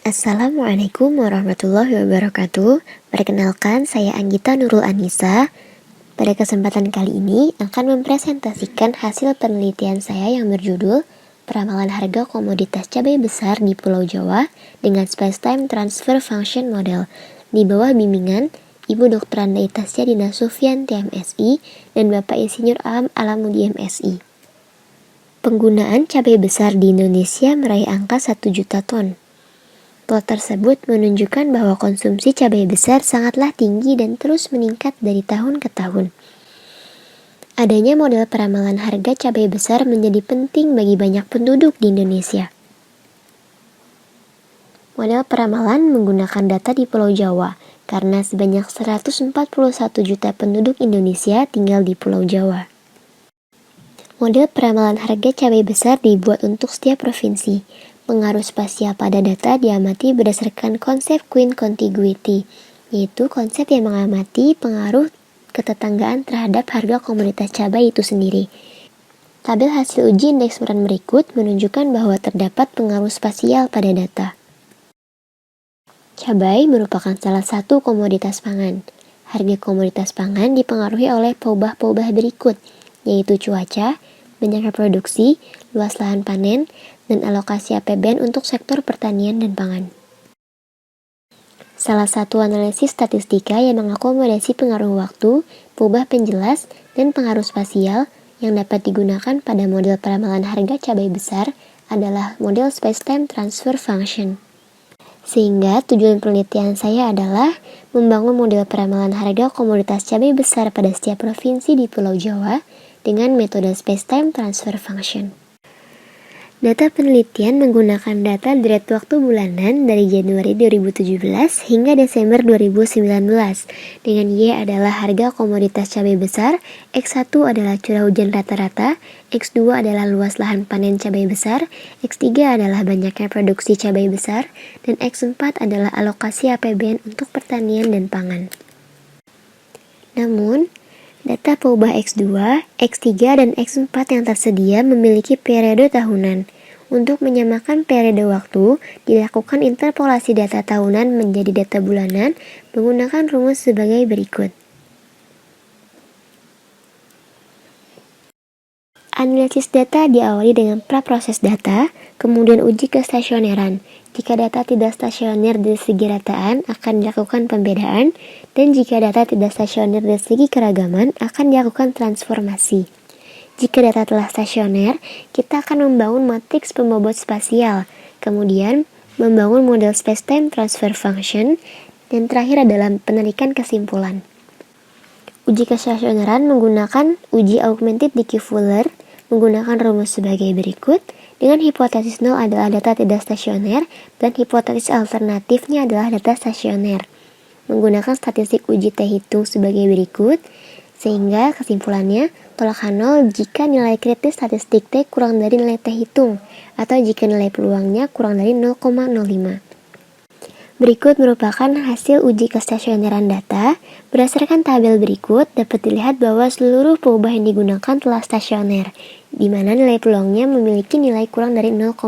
Assalamualaikum warahmatullahi wabarakatuh. Perkenalkan, saya Anggita Nurul Anissa. Pada kesempatan kali ini akan mempresentasikan hasil penelitian saya yang berjudul Peramalan Harga Komoditas Cabai Besar di Pulau Jawa dengan Space-Time Transfer Function Model di bawah bimbingan Ibu Dr. Anda Tasya Dina Sufyan TMSI dan Bapak Insinyur Aam Alamudi MSI. Penggunaan cabai besar di Indonesia meraih angka 1 juta ton. Plot tersebut menunjukkan bahwa konsumsi cabai besar sangatlah tinggi dan terus meningkat dari tahun ke tahun. Adanya model peramalan harga cabai besar menjadi penting bagi banyak penduduk di Indonesia. Model peramalan menggunakan data di Pulau Jawa, karena sebanyak 141 juta penduduk Indonesia tinggal di Pulau Jawa. Model peramalan harga cabai besar dibuat untuk setiap provinsi. Pengaruh spasial pada data diamati berdasarkan konsep Queen Contiguity, yaitu konsep yang mengamati pengaruh ketetanggaan terhadap harga komoditas cabai itu sendiri. Tabel hasil uji indeks peran berikut menunjukkan bahwa terdapat pengaruh spasial pada data. Cabai merupakan salah satu komoditas pangan. Harga komoditas pangan dipengaruhi oleh peubah-peubah berikut, yaitu cuaca, banyaknya produksi, luas lahan panen, dan alokasi APBN untuk sektor pertanian dan pangan. Salah satu analisis statistika yang mengakomodasi pengaruh waktu, peubah penjelas, dan pengaruh spasial yang dapat digunakan pada model peramalan harga cabai besar adalah model Space-Time Transfer Function. Sehingga tujuan penelitian saya adalah membangun model peramalan harga komoditas cabai besar pada setiap provinsi di Pulau Jawa dengan metode Space-Time Transfer Function. Data penelitian menggunakan data direct waktu bulanan dari Januari 2017 hingga Desember 2019, dengan Y adalah harga komoditas cabai besar, X1 adalah curah hujan rata-rata, X2 adalah luas lahan panen cabai besar, X3 adalah banyaknya produksi cabai besar, dan X4 adalah alokasi APBN untuk pertanian dan pangan. Namun, data peubah X2, X3, dan X4 yang tersedia memiliki periode tahunan. Untuk menyamakan periode waktu, dilakukan interpolasi data tahunan menjadi data bulanan menggunakan rumus sebagai berikut. Analisis data diawali dengan praproses data, kemudian uji kestasioneran. Jika data tidak stasioner dari segi rataan, akan dilakukan pembedaan, dan jika data tidak stasioner dari segi keragaman, akan dilakukan transformasi. Jika data telah stasioner, kita akan membangun matriks pembobot spasial, kemudian membangun model Space-Time Transfer Function, dan terakhir adalah penarikan kesimpulan. Uji kestasioneran menggunakan uji augmented Dickey-Fuller menggunakan rumus sebagai berikut, dengan hipotesis 0 adalah data tidak stasioner, dan hipotesis alternatifnya adalah data stasioner. Menggunakan statistik uji T-hitung sebagai berikut, sehingga kesimpulannya, tolak H0 jika nilai kritis statistik T kurang dari nilai T-hitung, atau jika nilai peluangnya kurang dari 0,05. Berikut merupakan hasil uji kestasioneran data. Berdasarkan tabel berikut, dapat dilihat bahwa seluruh peubah yang digunakan telah stasioner, di mana nilai peluangnya memiliki nilai kurang dari 0,05.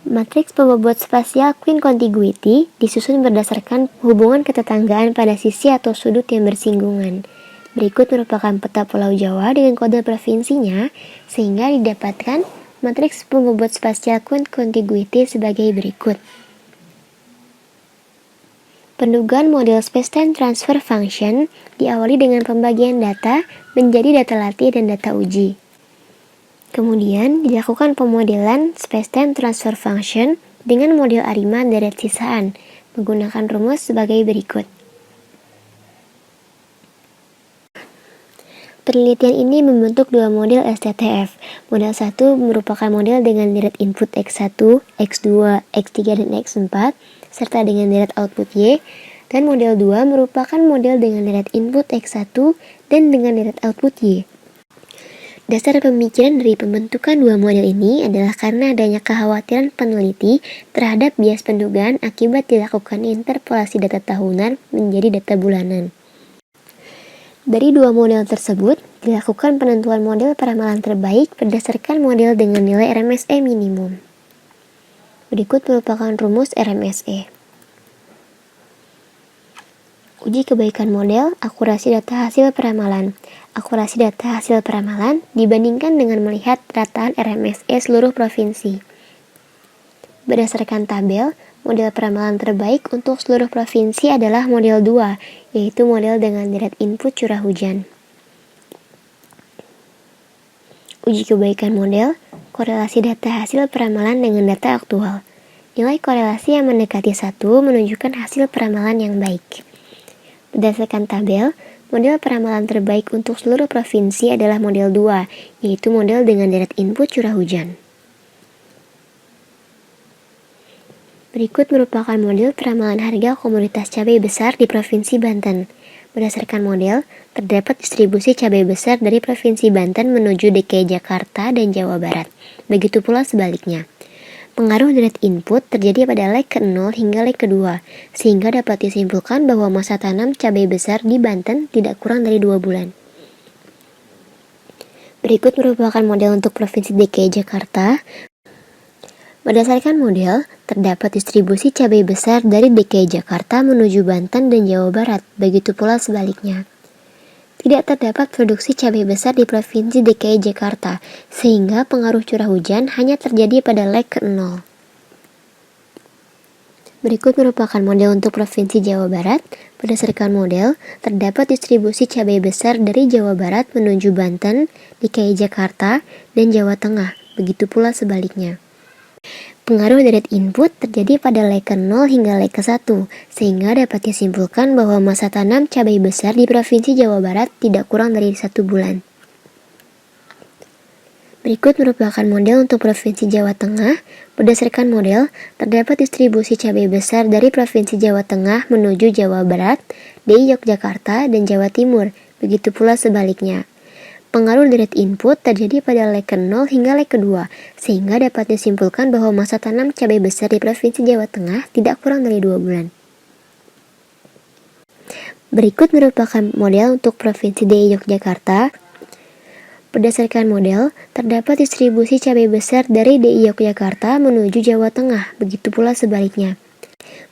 Matriks pembobot spasial Queen Contiguity disusun berdasarkan hubungan ketetanggaan pada sisi atau sudut yang bersinggungan. Berikut merupakan peta Pulau Jawa dengan kode provinsinya, sehingga didapatkan matriks pembobot spasial Queen Contiguity sebagai berikut. Pendugaan model Space-Time Transfer Function diawali dengan pembagian data menjadi data latih dan data uji. Kemudian dilakukan pemodelan Space-Time Transfer Function dengan model ARIMA deret sisaan menggunakan rumus sebagai berikut. Penelitian ini membentuk dua model STTF. Model 1 merupakan model dengan deret input X1, X2, X3, dan X4 serta dengan deret output Y, dan model 2 merupakan model dengan deret input X1 dan dengan deret output Y. Dasar pemikiran dari pembentukan dua model ini adalah karena adanya kekhawatiran peneliti terhadap bias pendugaan akibat dilakukan interpolasi data tahunan menjadi data bulanan. Dari dua model tersebut, dilakukan penentuan model peramalan terbaik berdasarkan model dengan nilai RMSE minimum. Berikut merupakan rumus RMSE. Uji kebaikan model, akurasi data hasil peramalan. Akurasi data hasil peramalan dibandingkan dengan melihat rataan RMSE seluruh provinsi. Berdasarkan tabel, model peramalan terbaik untuk seluruh provinsi adalah model 2, yaitu model dengan deret input curah hujan. Uji kebaikan model, korelasi data hasil peramalan dengan data aktual. Nilai korelasi yang mendekati 1 menunjukkan hasil peramalan yang baik. Berdasarkan tabel, model peramalan terbaik untuk seluruh provinsi adalah model 2, yaitu model dengan deret input curah hujan. Berikut merupakan model peramalan harga komoditas cabai besar di Provinsi Banten. Berdasarkan model, terdapat distribusi cabai besar dari Provinsi Banten menuju DKI Jakarta dan Jawa Barat. Begitu pula sebaliknya. Pengaruh deret input terjadi pada leg ke-0 hingga leg ke-2, sehingga dapat disimpulkan bahwa masa tanam cabai besar di Banten tidak kurang dari 2 bulan. Berikut merupakan model untuk Provinsi DKI Jakarta. Berdasarkan model, terdapat distribusi cabai besar dari DKI Jakarta menuju Banten dan Jawa Barat, begitu pula sebaliknya. Tidak terdapat produksi cabai besar di Provinsi DKI Jakarta, sehingga pengaruh curah hujan hanya terjadi pada leg ke-0. Berikut merupakan model untuk Provinsi Jawa Barat. Berdasarkan model, terdapat distribusi cabai besar dari Jawa Barat menuju Banten, DKI Jakarta, dan Jawa Tengah, begitu pula sebaliknya. Pengaruh deret input terjadi pada leg ke-0 hingga leg ke-1, sehingga dapat disimpulkan bahwa masa tanam cabai besar di Provinsi Jawa Barat tidak kurang dari 1 bulan. Berikut merupakan model untuk Provinsi Jawa Tengah. Berdasarkan model, terdapat distribusi cabai besar dari Provinsi Jawa Tengah menuju Jawa Barat, DKI Yogyakarta, dan Jawa Timur, begitu pula sebaliknya. Pengaruh deret input terjadi pada leg ke-0 hingga leg ke-2, sehingga dapat disimpulkan bahwa masa tanam cabai besar di Provinsi Jawa Tengah tidak kurang dari 2 bulan. Berikut merupakan model untuk Provinsi DKI Yogyakarta. Berdasarkan model, terdapat distribusi cabai besar dari DKI Yogyakarta menuju Jawa Tengah, begitu pula sebaliknya.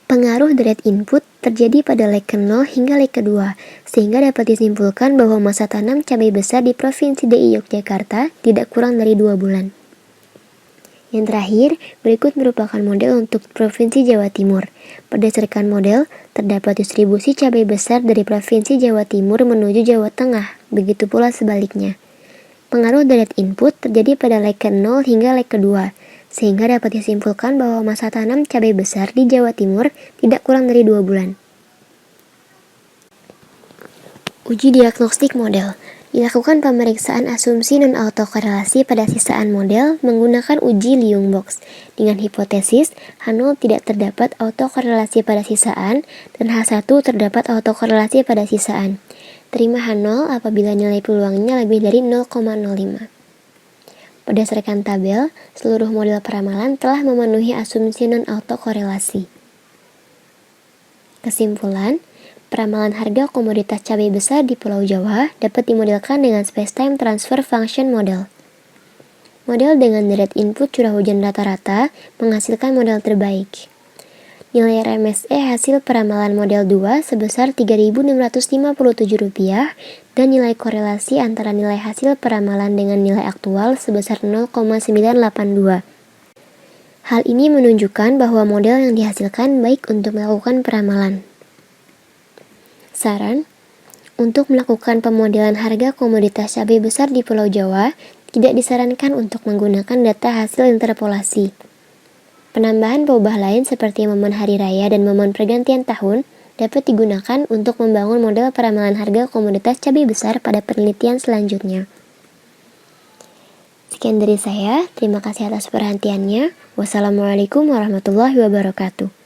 Pengaruh deret input terjadi pada leg ke-0 hingga leg ke-2, sehingga dapat disimpulkan bahwa masa tanam cabai besar di Provinsi DKI Yogyakarta tidak kurang dari 2 bulan. Yang terakhir, berikut merupakan model untuk Provinsi Jawa Timur. Berdasarkan model, terdapat distribusi cabai besar dari Provinsi Jawa Timur menuju Jawa Tengah, begitu pula sebaliknya. Pengaruh deret input terjadi pada leg ke-0 hingga leg ke-2, sehingga dapat disimpulkan bahwa masa tanam cabai besar di Jawa Timur tidak kurang dari 2 bulan. Uji diagnostik model. Dilakukan pemeriksaan asumsi non-autokorelasi pada sisaan model menggunakan uji Liung Box dengan hipotesis H0 tidak terdapat autokorelasi pada sisaan dan H1 terdapat autokorelasi pada sisaan. Terima H0 apabila nilai peluangnya lebih dari 0,05. Berdasarkan tabel, seluruh model peramalan telah memenuhi asumsi non-autokorelasi. Kesimpulan, peramalan harga komoditas cabai besar di Pulau Jawa dapat dimodelkan dengan space-time transfer function model. Model dengan deret input curah hujan rata-rata menghasilkan model terbaik. Nilai RMSE hasil peramalan model 2 sebesar Rp3.657 dan nilai korelasi antara nilai hasil peramalan dengan nilai aktual sebesar 0,982. Hal ini menunjukkan bahwa model yang dihasilkan baik untuk melakukan peramalan. Saran, untuk melakukan pemodelan harga komoditas cabai besar di Pulau Jawa, tidak disarankan untuk menggunakan data hasil interpolasi. Penambahan peubah lain seperti momen hari raya dan momen pergantian tahun dapat digunakan untuk membangun model peramalan harga komoditas cabai besar pada penelitian selanjutnya. Sekian dari saya, terima kasih atas perhatiannya. Wassalamualaikum warahmatullahi wabarakatuh.